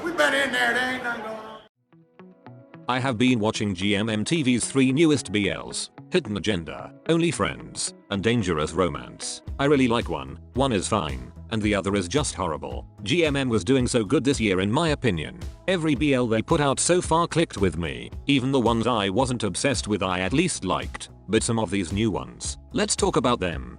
We've been in there, there ain't nothing going on. I have been watching GMM-TV's 3 newest BLs, Hidden Agenda, Only Friends, and Dangerous Romance. I really like one is fine, and the other is just horrible. GMM was doing so good this year in my opinion. Every BL they put out so far clicked with me, even the ones I wasn't obsessed with I at least liked, but some of these new ones, let's talk about them.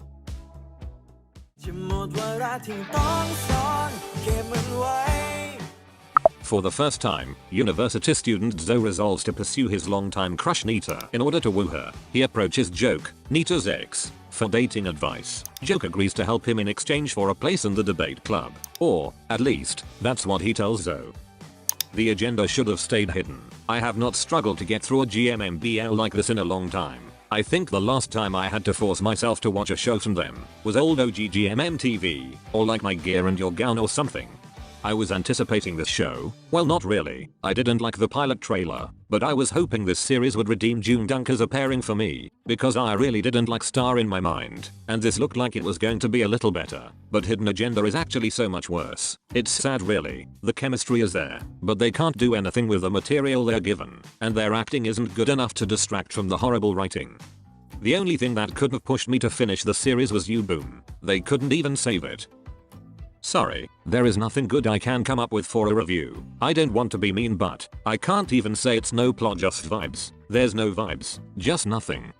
For the first time, university student Zoe resolves to pursue his longtime crush Nita in order to woo her. He approaches Joke, Nita's ex, for dating advice. Joke agrees to help him in exchange for a place in the debate club. Or, at least, that's what he tells Zoe. The agenda should have stayed hidden. I have not struggled to get through a GMM BL like this in a long time. I think the last time I had to force myself to watch a show from them was old OG GMM-TV, or like My Gear and Your Gown or something. I was anticipating this show. Well, not really. I didn't like the pilot trailer, but I was hoping this series would redeem June Dunk as a pairing for me, because I really didn't like Star in my mind, and this looked like it was going to be a little better. But Hidden Agenda is actually so much worse. It's sad really. The chemistry is there, but they can't do anything with the material they're given, and their acting isn't good enough to distract from the horrible writing. The only thing that could have pushed me to finish the series was U-Boom. They couldn't even save it. Sorry, there is nothing good I can come up with for a review. I don't want to be mean, but I can't even say it's no plot, just vibes. There's no vibes, just nothing.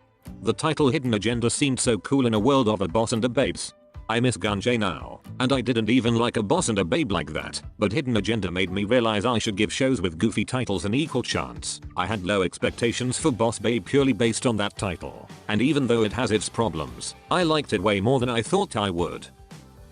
The title Hidden Agenda seemed so cool in a world of a boss and a babes. I miss Gunjay now, and I didn't even like a boss and a babe like that, but Hidden Agenda made me realize I should give shows with goofy titles an equal chance. I had low expectations for Boss Babe purely based on that title, and even though it has its problems, I liked it way more than I thought I would.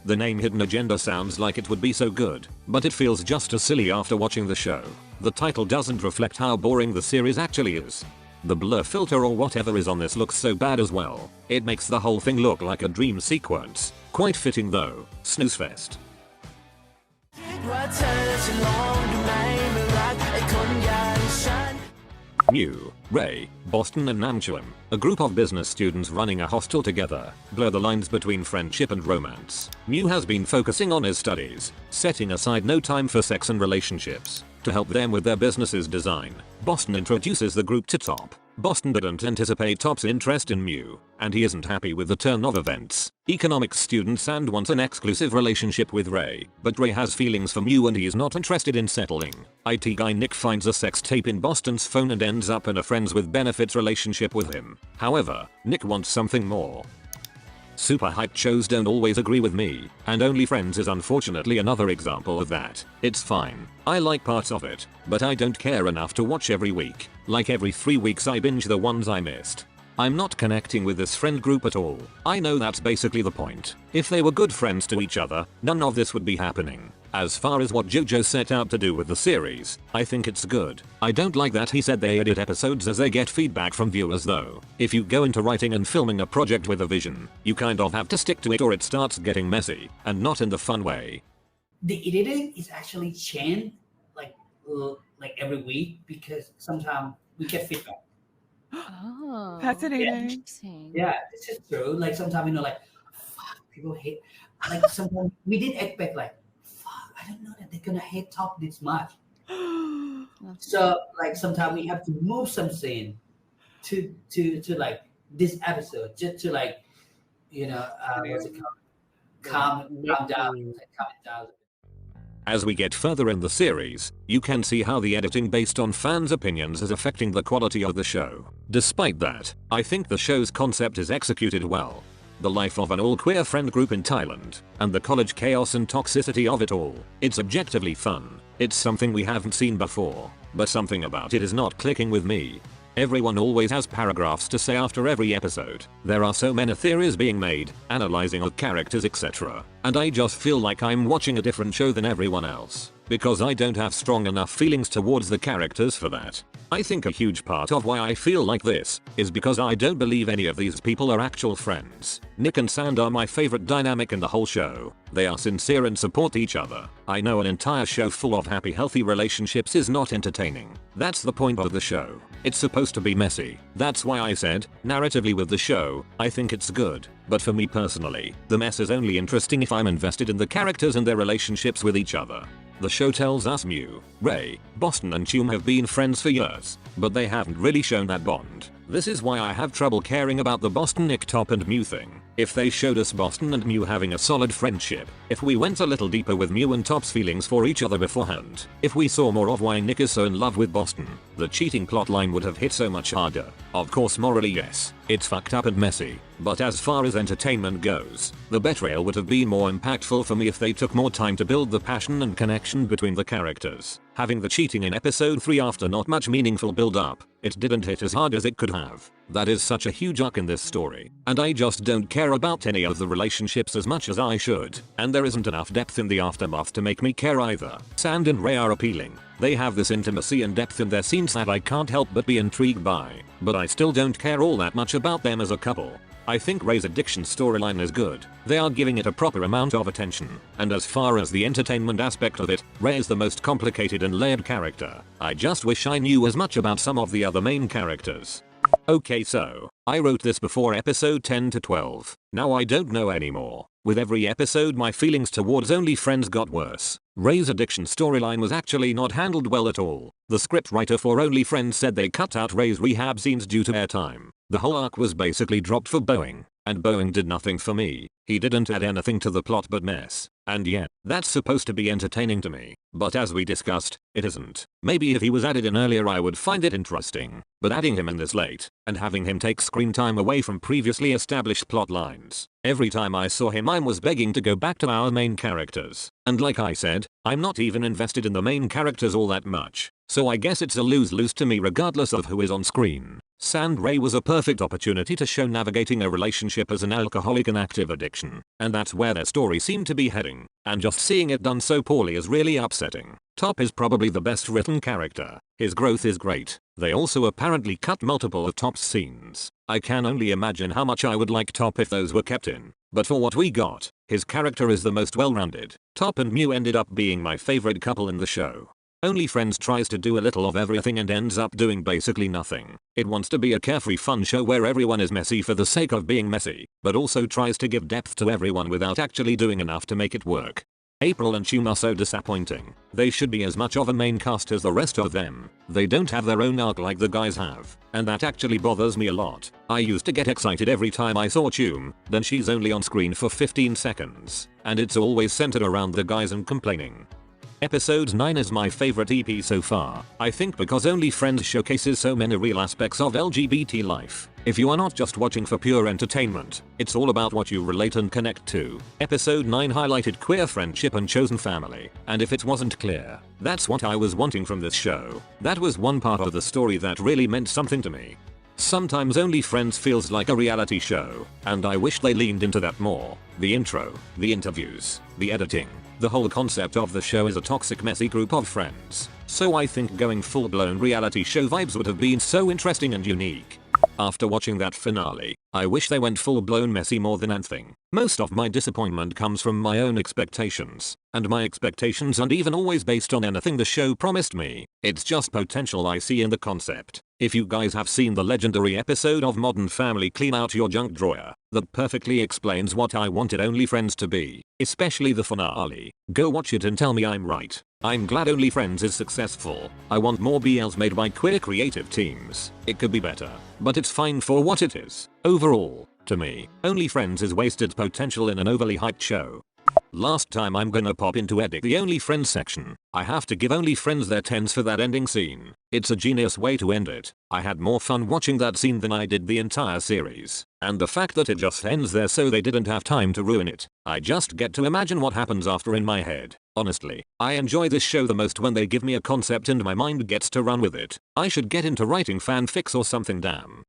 The name Hidden Agenda sounds like it would be so good, but it feels just as silly after watching the show. The title doesn't reflect how boring the series actually is. The blur filter or whatever is on this looks so bad as well. It makes the whole thing look like a dream sequence. Quite fitting though. Snoozefest. Mew, Ray, Boston and Namchuan, a group of business students running a hostel together, blur the lines between friendship and romance. Mew has been focusing on his studies, setting aside no time for sex and relationships, to help them with their business's design. Boston introduces the group to Top. Boston didn't anticipate Top's interest in Mew, and he isn't happy with the turn of events. Economics students and wants an exclusive relationship with Ray, but Ray has feelings for Mew and he is not interested in settling. IT guy Nick finds a sex tape in Boston's phone and ends up in a friends with benefits relationship with him. However, Nick wants something more. Super hyped shows don't always agree with me, and Only Friends is unfortunately another example of that. It's fine. I like parts of it, but I don't care enough to watch every week. Like every 3 weeks I binge the ones I missed. I'm not connecting with this friend group at all. I know that's basically the point. If they were good friends to each other, none of this would be happening. As far as what JoJo set out to do with the series, I think it's good. I don't like that he said they edit episodes as they get feedback from viewers though. If you go into writing and filming a project with a vision, you kind of have to stick to it or it starts getting messy, and not in the fun way. The editing is actually changed like every week because sometimes we get feedback. Oh, Fascinating. interesting. Yeah, this is true. Like sometimes like, fuck, people hate. Like sometimes we did expect like, fuck, I don't know that they're gonna hate Top this much. So like sometimes we have to move some scene to like this episode just to like, what's it called? Calm down. As we get further in the series, you can see how the editing based on fans' opinions is affecting the quality of the show. Despite that, I think the show's concept is executed well. The life of an all-queer friend group in Thailand, and the college chaos and toxicity of it all. It's objectively fun. It's something we haven't seen before, but something about it is not clicking with me. Everyone always has paragraphs to say after every episode. There are so many theories being made, analyzing of characters etc. And I just feel like I'm watching a different show than everyone else, because I don't have strong enough feelings towards the characters for that. I think a huge part of why I feel like this is because I don't believe any of these people are actual friends. Nick and Sand are my favorite dynamic in the whole show. They are sincere and support each other. I know an entire show full of happy healthy relationships is not entertaining. That's the point of the show. It's supposed to be messy. That's why I said, narratively with the show, I think it's good. But for me personally, the mess is only interesting if I'm invested in the characters and their relationships with each other. The show tells us Mew, Ray, Boston and Chum have been friends for years, but they haven't really shown that bond. This is why I have trouble caring about the Boston Nick, Top and Mew thing. If they showed us Boston and Mew having a solid friendship, if we went a little deeper with Mew and Top's feelings for each other beforehand, if we saw more of why Nick is so in love with Boston, the cheating plotline would have hit so much harder. Of course morally yes, it's fucked up and messy, but as far as entertainment goes, the betrayal would have been more impactful for me if they took more time to build the passion and connection between the characters. Having the cheating in episode 3 after not much meaningful build up, it didn't hit as hard as it could have. That is such a huge arc in this story, and I just don't care about any of the relationships as much as I should, and there isn't enough depth in the aftermath to make me care either. Sand and Ray are appealing. They have this intimacy and depth in their scenes that I can't help but be intrigued by, but I still don't care all that much about them as a couple. I think Ray's addiction storyline is good. They are giving it a proper amount of attention, and as far as the entertainment aspect of it, Ray is the most complicated and layered character. I just wish I knew as much about some of the other main characters. Okay, so I wrote this before episode 10 to 12. Now I don't know anymore. With every episode my feelings towards Only Friends got worse. Ray's addiction storyline was actually not handled well at all. The scriptwriter for Only Friends said they cut out Ray's rehab scenes due to airtime. The whole arc was basically dropped for Boeing, and Boeing did nothing for me. He didn't add anything to the plot but mess. And yeah, that's supposed to be entertaining to me, but as we discussed, it isn't. Maybe if he was added in earlier I would find it interesting, but adding him in this late, and having him take screen time away from previously established plot lines. Every time I saw him I was begging to go back to our main characters, and like I said, I'm not even invested in the main characters all that much, so I guess it's a lose-lose to me regardless of who is on screen. Sand Ray was a perfect opportunity to show navigating a relationship as an alcoholic and active addiction, and that's where their story seemed to be heading, and just seeing it done so poorly is really upsetting. Top is probably the best written character. His growth is great. They also apparently cut multiple of Top's scenes. I can only imagine how much I would like Top if those were kept in, but for what we got, his character is the most well-rounded. Top and Mew ended up being my favorite couple in the show. Only Friends tries to do a little of everything and ends up doing basically nothing. It wants to be a carefree fun show where everyone is messy for the sake of being messy, but also tries to give depth to everyone without actually doing enough to make it work. April and Chum are so disappointing. They should be as much of a main cast as the rest of them. They don't have their own arc like the guys have, and that actually bothers me a lot. I used to get excited every time I saw Chum, then she's only on screen for 15 seconds, and it's always centered around the guys and complaining. Episode 9 is my favorite EP so far, I think because Only Friends showcases so many real aspects of LGBT life. If you are not just watching for pure entertainment, it's all about what you relate and connect to. Episode 9 highlighted queer friendship and chosen family, and if it wasn't clear, that's what I was wanting from this show. That was one part of the story that really meant something to me. Sometimes Only Friends feels like a reality show, and I wish they leaned into that more. The intro, the interviews, the editing. The whole concept of the show is a toxic messy group of friends, so I think going full-blown reality show vibes would have been so interesting and unique. After watching that finale, I wish they went full-blown messy more than anything. Most of my disappointment comes from my own expectations, and my expectations aren't even always based on anything the show promised me. It's just potential I see in the concept. If you guys have seen the legendary episode of Modern Family Clean Out Your Junk Drawer, that perfectly explains what I wanted Only Friends to be, especially the finale, go watch it and tell me I'm right. I'm glad Only Friends is successful. I want more BLs made by queer creative teams. It could be better, but it's fine for what it is. Overall, to me, Only Friends is wasted potential in an overly hyped show. Last time I'm gonna pop into edit the Only Friends section. I have to give Only Friends their 10s for that ending scene. It's a genius way to end it. I had more fun watching that scene than I did the entire series. And the fact that it just ends there so they didn't have time to ruin it. I just get to imagine what happens after in my head. Honestly, I enjoy this show the most when they give me a concept and my mind gets to run with it. I should get into writing fanfics or something damn.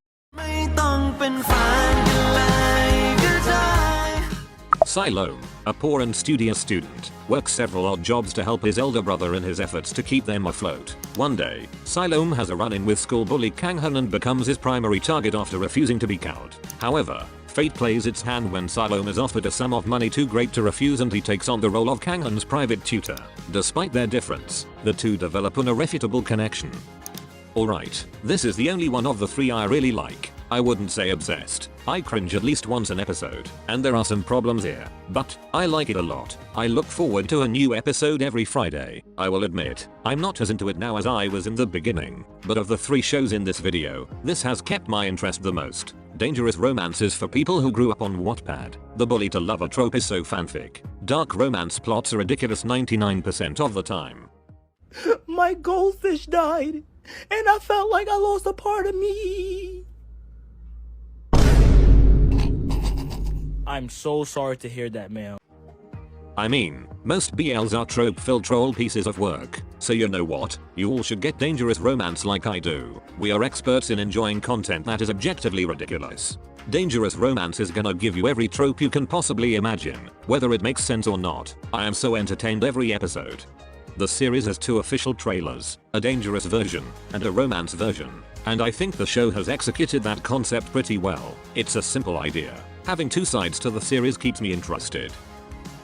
Siloam, a poor and studious student, works several odd jobs to help his elder brother in his efforts to keep them afloat. One day, Siloam has a run-in with school bully Kanghan and becomes his primary target after refusing to be cowed. However, fate plays its hand when Siloam is offered a sum of money too great to refuse and he takes on the role of Kanghan's private tutor. Despite their difference, the two develop an irrefutable connection. Alright, this is the only one of the three I really like. I wouldn't say obsessed. I cringe at least once an episode, and there are some problems here, but I like it a lot. I look forward to a new episode every Friday. I will admit, I'm not as into it now as I was in the beginning, but of the 3 shows in this video, this has kept my interest the most. Dangerous romance is for people who grew up on Wattpad. The bully to lover trope is so fanfic. Dark romance plots are ridiculous 99% of the time. My goldfish died, and I felt like I lost a part of me. I'm so sorry to hear that, man. I mean, most BLs are trope-filled troll pieces of work, so you know what? You all should get dangerous romance like I do. We are experts in enjoying content that is objectively ridiculous. Dangerous romance is gonna give you every trope you can possibly imagine, whether it makes sense or not. I am so entertained every episode. The series has 2 official trailers, a dangerous version, and a romance version, and I think the show has executed that concept pretty well. It's a simple idea. Having 2 sides to the series keeps me interested.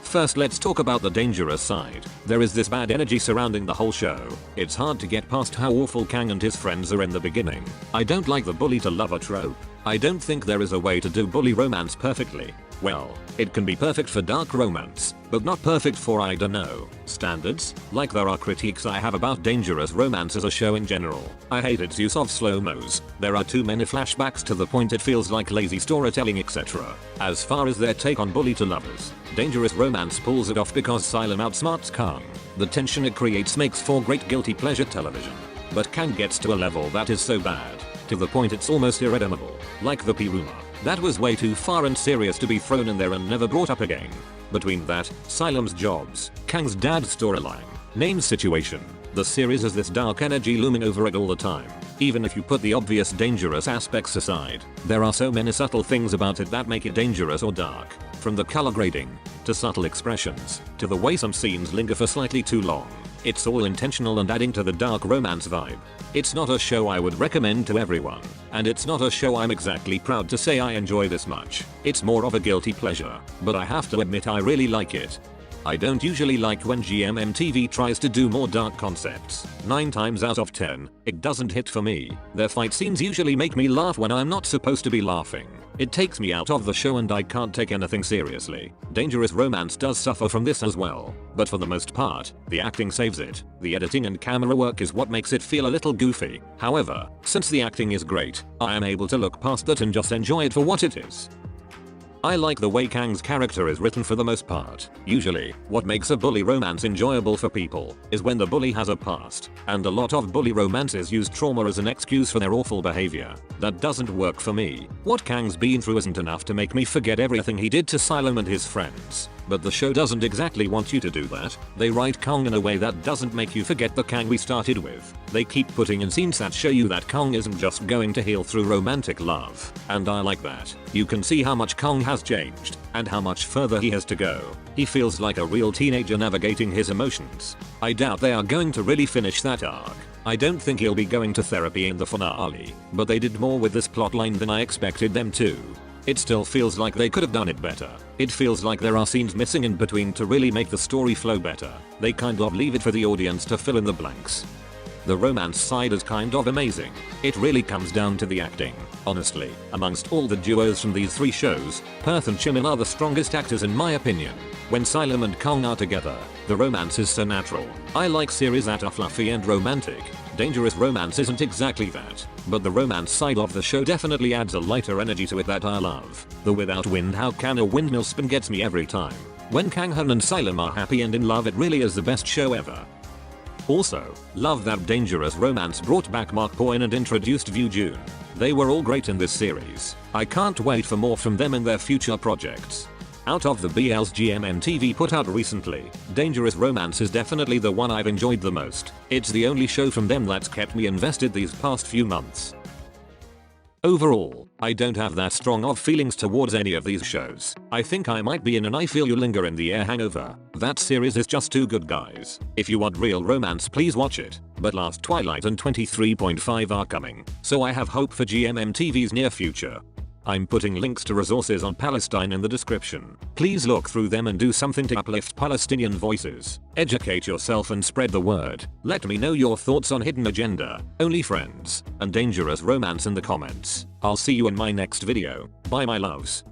First, let's talk about the dangerous side. There is this bad energy surrounding the whole show. It's hard to get past how awful Kang and his friends are in the beginning. I don't like the bully to lover trope. I don't think there is a way to do bully romance perfectly. Well, it can be perfect for dark romance, but not perfect for I don't know, standards. Like there are critiques I have about dangerous romance as a show in general. I hate its use of slow-mos. There are too many flashbacks to the point it feels like lazy storytelling, etc. As far as their take on bully to lovers, dangerous romance pulls it off because Asylum outsmarts Kang. The tension it creates makes for great guilty pleasure television. But Kang gets to a level that is so bad, to the point it's almost irredeemable. Like the P rumor. That was way too far and serious to be thrown in there and never brought up again. Between that, Asylum's jobs, Kang's dad's storyline, Name's situation, the series has this dark energy looming over it all the time. Even if you put the obvious dangerous aspects aside, there are so many subtle things about it that make it dangerous or dark. From the color grading, to subtle expressions, to the way some scenes linger for slightly too long. It's all intentional and adding to the dark romance vibe. It's not a show I would recommend to everyone, and it's not a show I'm exactly proud to say I enjoy this much. It's more of a guilty pleasure, but I have to admit I really like it. I don't usually like when GMM-TV tries to do more dark concepts. 9 times out of 10, it doesn't hit for me. Their fight scenes usually make me laugh when I'm not supposed to be laughing. It takes me out of the show and I can't take anything seriously. Dangerous romance does suffer from this as well, but for the most part, the acting saves it. The editing and camera work is what makes it feel a little goofy. However, since the acting is great, I am able to look past that and just enjoy it for what it is. I like the way Kang's character is written for the most part. Usually, what makes a bully romance enjoyable for people is when the bully has a past, and a lot of bully romances use trauma as an excuse for their awful behavior. That doesn't work for me. What Kang's been through isn't enough to make me forget everything he did to Asylum and his friends. But the show doesn't exactly want you to do that. They write Kang in a way that doesn't make you forget the Kang we started with. They keep putting in scenes that show you that Kang isn't just going to heal through romantic love. And I like that. You can see how much Kang has changed, and how much further he has to go. He feels like a real teenager navigating his emotions. I doubt they are going to really finish that arc. I don't think he'll be going to therapy in the finale, but they did more with this plotline than I expected them to. It still feels like they could have done it better. It feels like there are scenes missing in between to really make the story flow better. They kind of leave it for the audience to fill in the blanks. The romance side is kind of amazing. It really comes down to the acting. Honestly, amongst all the duos from these 3 shows, Perth and Chimil are the strongest actors in my opinion. When Asylum and Kang are together, the romance is so natural. I like series that are fluffy and romantic. Dangerous romance isn't exactly that, but the romance side of the show definitely adds a lighter energy to it that I love. The without wind how can a windmill spin gets me every time. When Kanghan and Asylum are happy and in love, it really is the best show ever. Also, love that Dangerous romance brought back Mark Boyne and introduced View June. They were all great in this series. I can't wait for more from them in their future projects. Out of the BLs GMM-TV put out recently, Dangerous Romance is definitely the one I've enjoyed the most. It's the only show from them that's kept me invested these past few months. Overall, I don't have that strong of feelings towards any of these shows. I think I might be in an I Feel You Linger in the Air hangover. That series is just too good, guys. If you want real romance, please watch it. But Last Twilight and 23.5 are coming, so I have hope for GMM-TV's near future. I'm putting links to resources on Palestine in the description. Please look through them and do something to uplift Palestinian voices. Educate yourself and spread the word. Let me know your thoughts on hidden agenda, only friends, and dangerous romance in the comments. I'll see you in my next video. Bye my loves.